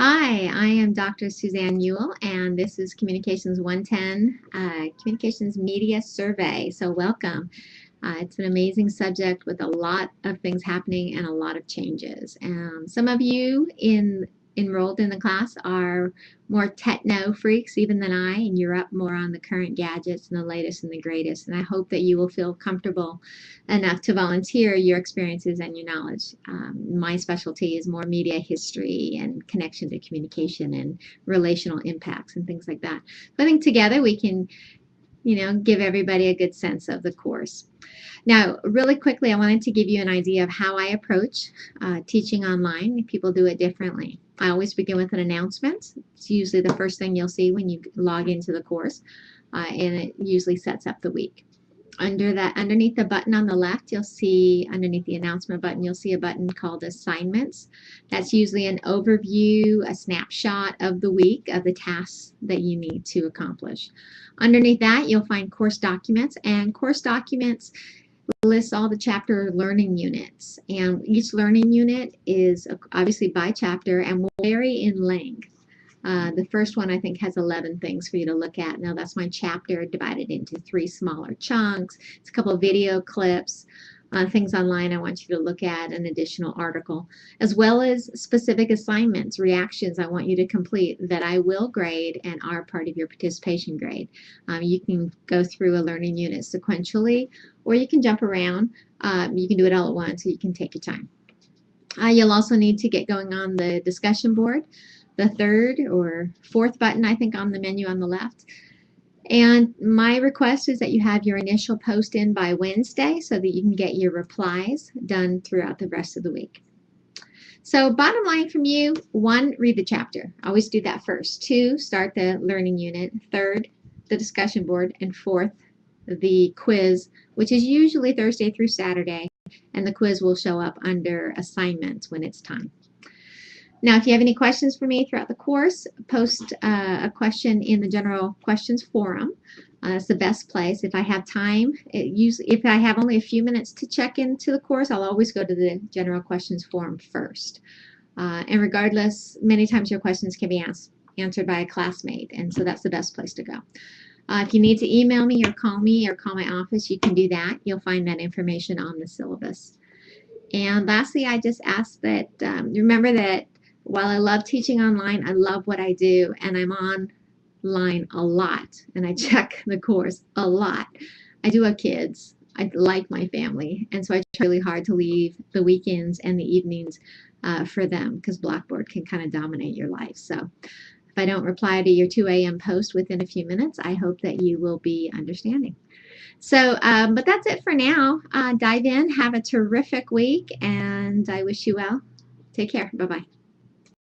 Hi, I am Dr. Suzanne Ewell, and this is Communications 110, Communications Media Survey. So welcome. It's an amazing subject with a lot of things happening and a lot of changes. Some of you enrolled in the class are more techno freaks even than I, and you're up more on the current gadgets and the latest and the greatest. And I hope that you will feel comfortable enough to volunteer your experiences and your knowledge. My specialty is more media history and connection to communication and relational impacts and things like that. I think together we can give everybody a good sense of the course. Now, really quickly, I wanted to give you an idea of how I approach teaching online. People do it differently. I always begin with an announcement. It's usually the first thing you'll see when you log into the course, and it usually sets up the week. Underneath the button on the left, you'll see, underneath the announcement button, you'll see a button called Assignments. That's usually an overview, a snapshot of the week, of the tasks that you need to accomplish. Underneath that, you'll find course documents, and course documents lists all the chapter learning units. And each learning unit is obviously by chapter and will vary in length. The first one I think has 11 things for you to look at. Now that's my chapter divided into 3 smaller chunks. It's a couple of video clips, things online I want you to look at, an additional article, as well as specific assignments, reactions I want you to complete that I will grade and are part of your participation grade. You can go through a learning unit sequentially, or you can jump around. You can do it all at once, or you can take your time. You'll also need to get going on the discussion board, the third or fourth button, I think, on the menu on the left. And my request is that you have your initial post in by Wednesday so that you can get your replies done throughout the rest of the week. So bottom line from you, 1, read the chapter. Always do that first. 2, start the learning unit. 3rd, the discussion board. And 4th, the quiz, which is usually Thursday through Saturday. And the quiz will show up under assignments when it's time. Now, if you have any questions for me throughout the course, post a question in the general questions forum. It's the best place. If I have time, if I have only a few minutes to check into the course, I'll always go to the general questions forum first. And regardless, many times your questions can be answered by a classmate, and so that's the best place to go. If you need to email me or call my office, you can do that. You'll find that information on the syllabus. And lastly, I just ask that remember that while I love teaching online, I love what I do, and I'm online a lot, and I check the course a lot. I do have kids. I like my family, and so I try really hard to leave the weekends and the evenings for them, because Blackboard can kind of dominate your life. So if I don't reply to your 2 a.m. post within a few minutes, I hope that you will be understanding. So, but that's it for now. Dive in, have a terrific week, and I wish you well. Take care. Bye-bye.